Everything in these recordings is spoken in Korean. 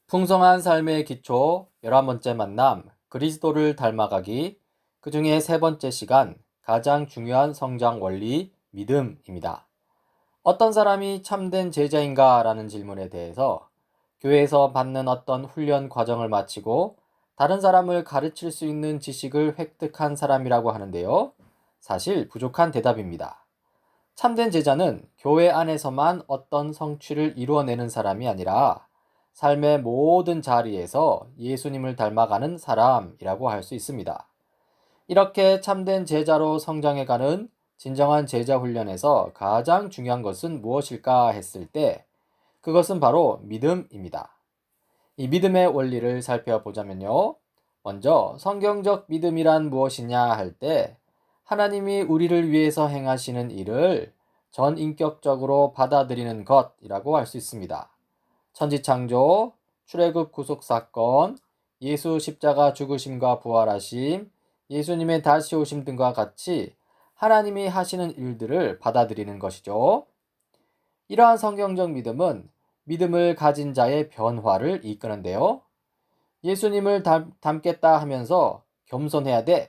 풍성한 삶의 기초 11번째 만남 그리스도를 닮아가기 그 중에 세 번째 시간 가장 중요한 성장 원리 믿음입니다. 어떤 사람이 참된 제자인가 라는 질문에 대해서 교회에서 받는 어떤 훈련 과정을 마치고 다른 사람을 가르칠 수 있는 지식을 획득한 사람이라고 하는데요. 사실 부족한 대답입니다. 참된 제자는 교회 안에서만 어떤 성취를 이루어내는 사람이 아니라 삶의 모든 자리에서 예수님을 닮아가는 사람이라고 할 수 있습니다. 이렇게 참된 제자로 성장해가는 진정한 제자 훈련에서 가장 중요한 것은 무엇일까 했을 때 그것은 바로 믿음입니다. 이 믿음의 원리를 살펴보자면요. 먼저 성경적 믿음이란 무엇이냐 할 때 하나님이 우리를 위해서 행하시는 일을 전인격적으로 받아들이는 것이라고 할 수 있습니다. 천지창조, 출애굽 구속 사건, 예수 십자가 죽으심과 부활하심, 예수님의 다시 오심 등과 같이 하나님이 하시는 일들을 받아들이는 것이죠. 이러한 성경적 믿음은 믿음을 가진 자의 변화를 이끄는데요. 예수님을 닮겠다 하면서 겸손해야 돼,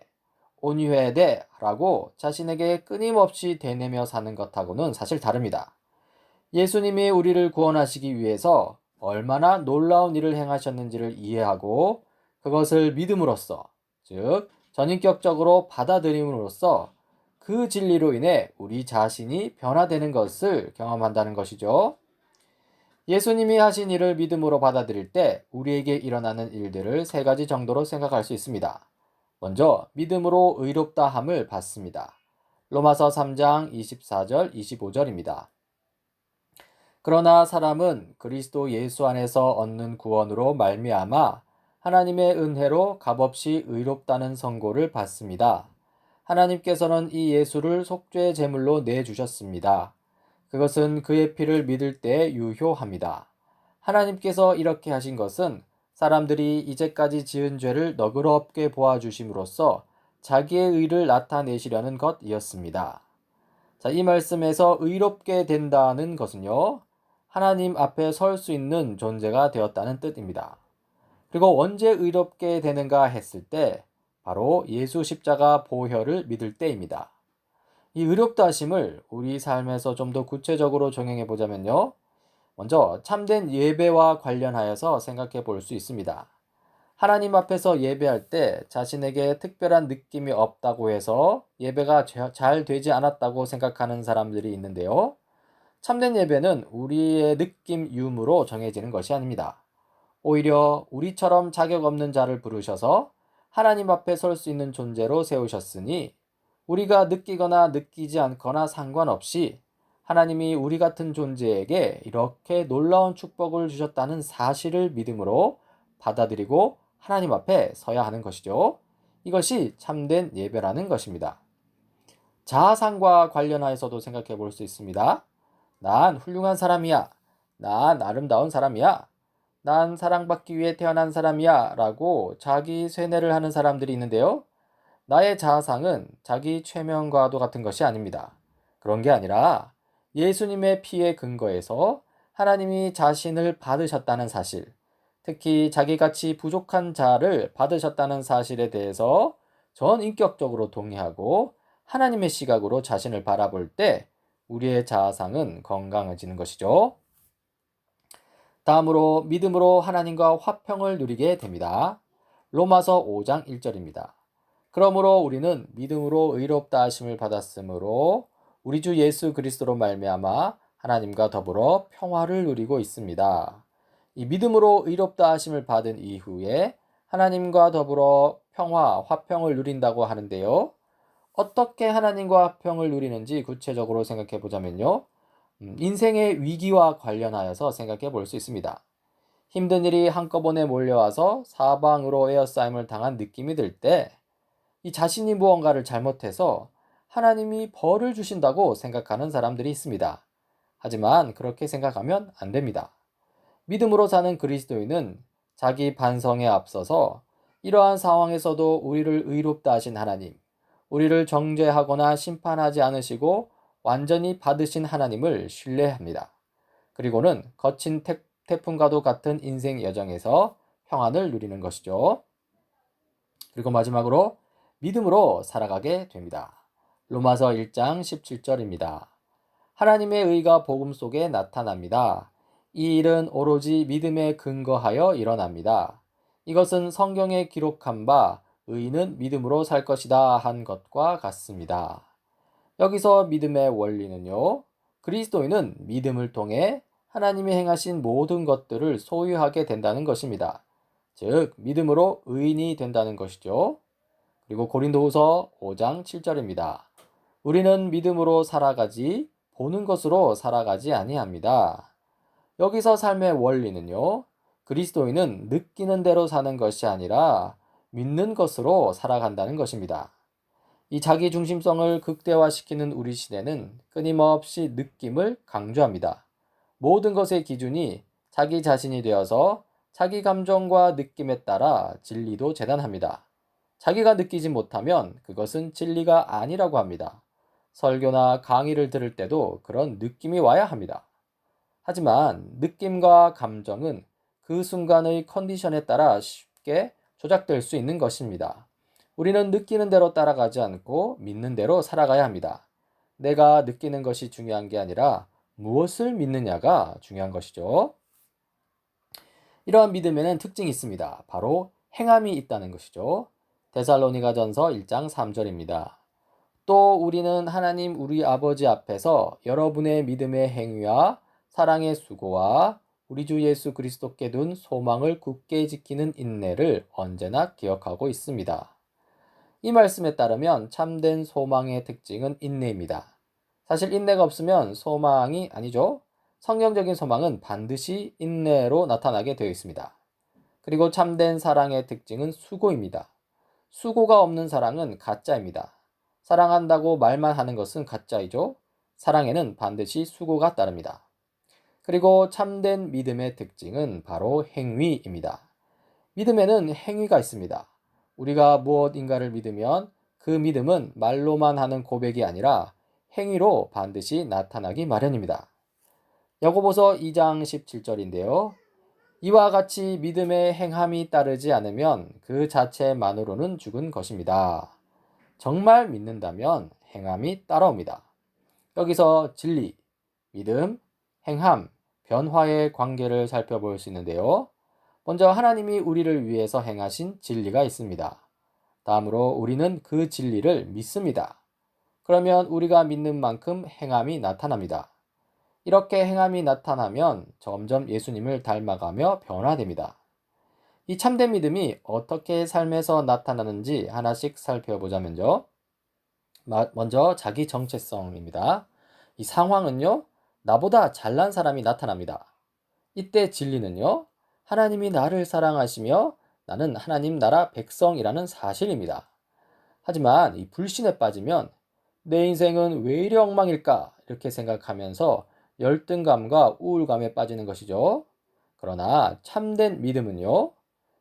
온유해야 돼 라고 자신에게 끊임없이 되뇌며 사는 것하고는 사실 다릅니다. 예수님이 우리를 구원하시기 위해서 얼마나 놀라운 일을 행하셨는지를 이해하고 그것을 믿음으로써, 즉 전인격적으로 받아들임으로써 그 진리로 인해 우리 자신이 변화되는 것을 경험한다는 것이죠. 예수님이 하신 일을 믿음으로 받아들일 때 우리에게 일어나는 일들을 세 가지 정도로 생각할 수 있습니다. 먼저 믿음으로 의롭다함을 받습니다. 로마서 3장 24절 25절입니다. 그러나 사람은 그리스도 예수 안에서 얻는 구원으로 말미암아 하나님의 은혜로 값없이 의롭다는 선고를 받습니다. 하나님께서는 이 예수를 속죄 제물로 내주셨습니다. 그것은 그의 피를 믿을 때 유효합니다. 하나님께서 이렇게 하신 것은 사람들이 이제까지 지은 죄를 너그럽게 보아주심으로써 자기의 의를 나타내시려는 것이었습니다. 자, 이 말씀에서 의롭게 된다는 것은요, 하나님 앞에 설 수 있는 존재가 되었다는 뜻입니다. 그리고 언제 의롭게 되는가 했을 때 바로 예수 십자가 보혈을 믿을 때입니다. 이 의롭다 하심을 우리 삶에서 좀 더 구체적으로 적용해 보자면요. 먼저 참된 예배와 관련하여서 생각해 볼 수 있습니다. 하나님 앞에서 예배할 때 자신에게 특별한 느낌이 없다고 해서 예배가 잘 되지 않았다고 생각하는 사람들이 있는데요. 참된 예배는 우리의 느낌 유무로 정해지는 것이 아닙니다. 오히려 우리처럼 자격 없는 자를 부르셔서 하나님 앞에 설 수 있는 존재로 세우셨으니 우리가 느끼거나 느끼지 않거나 상관없이 하나님이 우리 같은 존재에게 이렇게 놀라운 축복을 주셨다는 사실을 믿음으로 받아들이고 하나님 앞에 서야 하는 것이죠. 이것이 참된 예배라는 것입니다. 자아상과 관련하여서도 생각해 볼 수 있습니다. 난 훌륭한 사람이야. 난 아름다운 사람이야. 난 사랑받기 위해 태어난 사람이야. 라고 자기 쇠뇌를 하는 사람들이 있는데요. 나의 자아상은 자기 최면과도 같은 것이 아닙니다. 그런 게 아니라 예수님의 피에 근거해서 하나님이 자신을 받으셨다는 사실, 특히 자기같이 부족한 자를 받으셨다는 사실에 대해서 전인격적으로 동의하고 하나님의 시각으로 자신을 바라볼 때 우리의 자아상은 건강해지는 것이죠. 다음으로 믿음으로 하나님과 화평을 누리게 됩니다. 로마서 5장 1절입니다. 그러므로 우리는 믿음으로 의롭다 하심을 받았으므로 우리 주 예수 그리스도로 말미암아 하나님과 더불어 평화를 누리고 있습니다. 이 믿음으로 의롭다 하심을 받은 이후에 하나님과 더불어 평화, 화평을 누린다고 하는데요. 어떻게 하나님과 화평을 누리는지 구체적으로 생각해 보자면요. 인생의 위기와 관련하여서 생각해 볼 수 있습니다. 힘든 일이 한꺼번에 몰려와서 사방으로 에어싸임을 당한 느낌이 들 때 이 자신이 무언가를 잘못해서 하나님이 벌을 주신다고 생각하는 사람들이 있습니다. 하지만 그렇게 생각하면 안 됩니다. 믿음으로 사는 그리스도인은 자기 반성에 앞서서 이러한 상황에서도 우리를 의롭다 하신 하나님, 우리를 정죄하거나 심판하지 않으시고 완전히 받으신 하나님을 신뢰합니다. 그리고는 거친 태풍과도 같은 인생 여정에서 평안을 누리는 것이죠. 그리고 마지막으로 믿음으로 살아가게 됩니다. 로마서 1장 17절입니다. 하나님의 의가 복음 속에 나타납니다. 이 일은 오로지 믿음에 근거하여 일어납니다. 이것은 성경에 기록한 바 의인은 믿음으로 살 것이다 한 것과 같습니다. 여기서 믿음의 원리는요, 그리스도인은 믿음을 통해 하나님이 행하신 모든 것들을 소유하게 된다는 것입니다. 즉, 믿음으로 의인이 된다는 것이죠. 그리고 고린도후서 5장 7절입니다. 우리는 믿음으로 살아가지 보는 것으로 살아가지 아니합니다. 여기서 삶의 원리는요, 그리스도인은 느끼는 대로 사는 것이 아니라 믿는 것으로 살아간다는 것입니다. 이 자기 중심성을 극대화시키는 우리 시대는 끊임없이 느낌을 강조합니다. 모든 것의 기준이 자기 자신이 되어서 자기 감정과 느낌에 따라 진리도 재단합니다. 자기가 느끼지 못하면 그것은 진리가 아니라고 합니다. 설교나 강의를 들을 때도 그런 느낌이 와야 합니다. 하지만 느낌과 감정은 그 순간의 컨디션에 따라 쉽게 조작될 수 있는 것입니다. 우리는 느끼는 대로 따라가지 않고 믿는 대로 살아가야 합니다. 내가 느끼는 것이 중요한 게 아니라 무엇을 믿느냐가 중요한 것이죠. 이러한 믿음에는 특징이 있습니다. 바로 행함이 있다는 것이죠. 데살로니가전서 1장 3절입니다. 또 우리는 하나님 우리 아버지 앞에서 여러분의 믿음의 행위와 사랑의 수고와 우리 주 예수 그리스도께 둔 소망을 굳게 지키는 인내를 언제나 기억하고 있습니다. 이 말씀에 따르면 참된 소망의 특징은 인내입니다. 사실 인내가 없으면 소망이 아니죠. 성경적인 소망은 반드시 인내로 나타나게 되어 있습니다. 그리고 참된 사랑의 특징은 수고입니다. 수고가 없는 사랑은 가짜입니다. 사랑한다고 말만 하는 것은 가짜이죠. 사랑에는 반드시 수고가 따릅니다. 그리고 참된 믿음의 특징은 바로 행위입니다. 믿음에는 행위가 있습니다. 우리가 무엇인가를 믿으면 그 믿음은 말로만 하는 고백이 아니라 행위로 반드시 나타나기 마련입니다. 야고보서 2장 17절인데요. 이와 같이 믿음의 행함이 따르지 않으면 그 자체만으로는 죽은 것입니다. 정말 믿는다면 행함이 따라옵니다. 여기서 진리, 믿음, 행함, 변화의 관계를 살펴볼 수 있는데요. 먼저 하나님이 우리를 위해서 행하신 진리가 있습니다. 다음으로 우리는 그 진리를 믿습니다. 그러면 우리가 믿는 만큼 행함이 나타납니다. 이렇게 행함이 나타나면 점점 예수님을 닮아가며 변화됩니다. 이 참된 믿음이 어떻게 삶에서 나타나는지 하나씩 살펴보자면요. 먼저 자기 정체성입니다. 이 상황은요, 나보다 잘난 사람이 나타납니다. 이때 진리는요, 하나님이 나를 사랑하시며 나는 하나님 나라 백성이라는 사실입니다. 하지만 이 불신에 빠지면 내 인생은 왜 이리 엉망일까? 이렇게 생각하면서 열등감과 우울감에 빠지는 것이죠. 그러나 참된 믿음은요,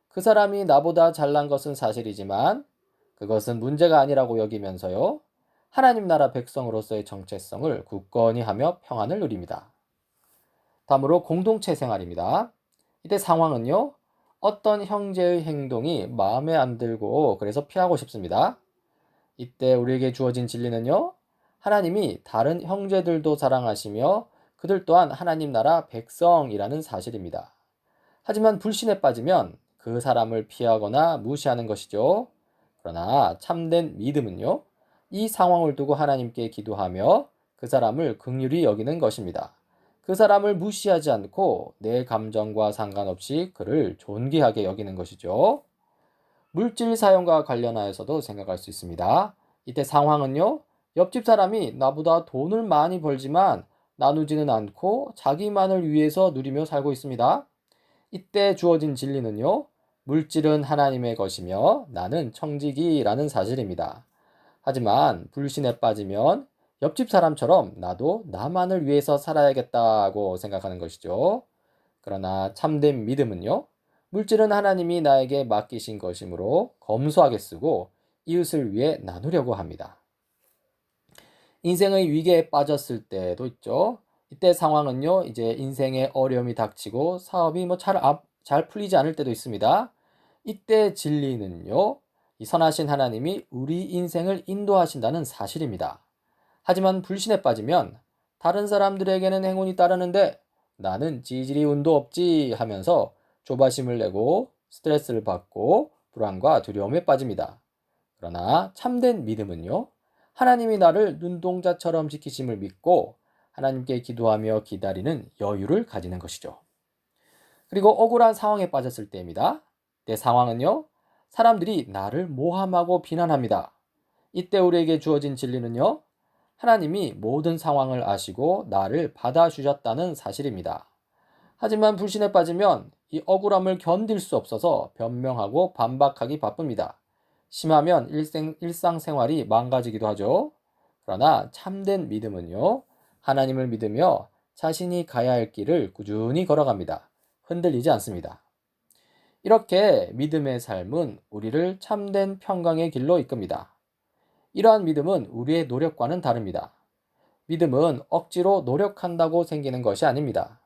그 사람이 나보다 잘난 것은 사실이지만 그것은 문제가 아니라고 여기면서요, 하나님 나라 백성으로서의 정체성을 굳건히 하며 평안을 누립니다. 다음으로 공동체 생활입니다. 이때 상황은요, 어떤 형제의 행동이 마음에 안 들고 그래서 피하고 싶습니다. 이때 우리에게 주어진 진리는요, 하나님이 다른 형제들도 사랑하시며 그들 또한 하나님 나라 백성이라는 사실입니다. 하지만 불신에 빠지면 그 사람을 피하거나 무시하는 것이죠. 그러나 참된 믿음은요, 이 상황을 두고 하나님께 기도하며 그 사람을 긍휼히 여기는 것입니다. 그 사람을 무시하지 않고 내 감정과 상관없이 그를 존귀하게 여기는 것이죠. 물질 사용과 관련하여서도 생각할 수 있습니다. 이때 상황은요, 옆집 사람이 나보다 돈을 많이 벌지만 나누지는 않고 자기만을 위해서 누리며 살고 있습니다. 이때 주어진 진리는요, 물질은 하나님의 것이며 나는 청지기라는 사실입니다. 하지만 불신에 빠지면 옆집 사람처럼 나도 나만을 위해서 살아야겠다고 생각하는 것이죠. 그러나 참된 믿음은요, 물질은 하나님이 나에게 맡기신 것이므로 검소하게 쓰고 이웃을 위해 나누려고 합니다. 인생의 위기에 빠졌을 때도 있죠. 이때 상황은요, 이제 인생에 어려움이 닥치고 사업이 잘 풀리지 않을 때도 있습니다. 이때 진리는요, 이 선하신 하나님이 우리 인생을 인도하신다는 사실입니다. 하지만 불신에 빠지면 다른 사람들에게는 행운이 따르는데 나는 지지리 운도 없지 하면서 조바심을 내고 스트레스를 받고 불안과 두려움에 빠집니다. 그러나 참된 믿음은요, 하나님이 나를 눈동자처럼 지키심을 믿고 하나님께 기도하며 기다리는 여유를 가지는 것이죠. 그리고 억울한 상황에 빠졌을 때입니다. 내 상황은요, 사람들이 나를 모함하고 비난합니다. 이때 우리에게 주어진 진리는요, 하나님이 모든 상황을 아시고 나를 받아주셨다는 사실입니다. 하지만 불신에 빠지면 이 억울함을 견딜 수 없어서 변명하고 반박하기 바쁩니다. 심하면 일상생활이 망가지기도 하죠. 그러나 참된 믿음은요, 하나님을 믿으며 자신이 가야 할 길을 꾸준히 걸어갑니다. 흔들리지 않습니다. 이렇게 믿음의 삶은 우리를 참된 평강의 길로 이끕니다. 이러한 믿음은 우리의 노력과는 다릅니다. 믿음은 억지로 노력한다고 생기는 것이 아닙니다.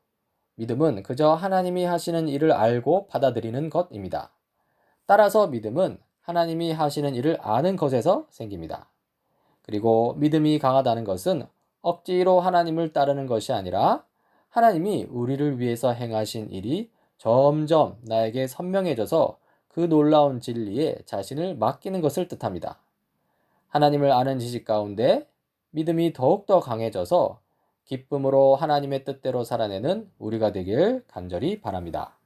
믿음은 그저 하나님이 하시는 일을 알고 받아들이는 것입니다. 따라서 믿음은 하나님이 하시는 일을 아는 것에서 생깁니다. 그리고 믿음이 강하다는 것은 억지로 하나님을 따르는 것이 아니라 하나님이 우리를 위해서 행하신 일이 점점 나에게 선명해져서 그 놀라운 진리에 자신을 맡기는 것을 뜻합니다. 하나님을 아는 지식 가운데 믿음이 더욱더 강해져서 기쁨으로 하나님의 뜻대로 살아내는 우리가 되길 간절히 바랍니다.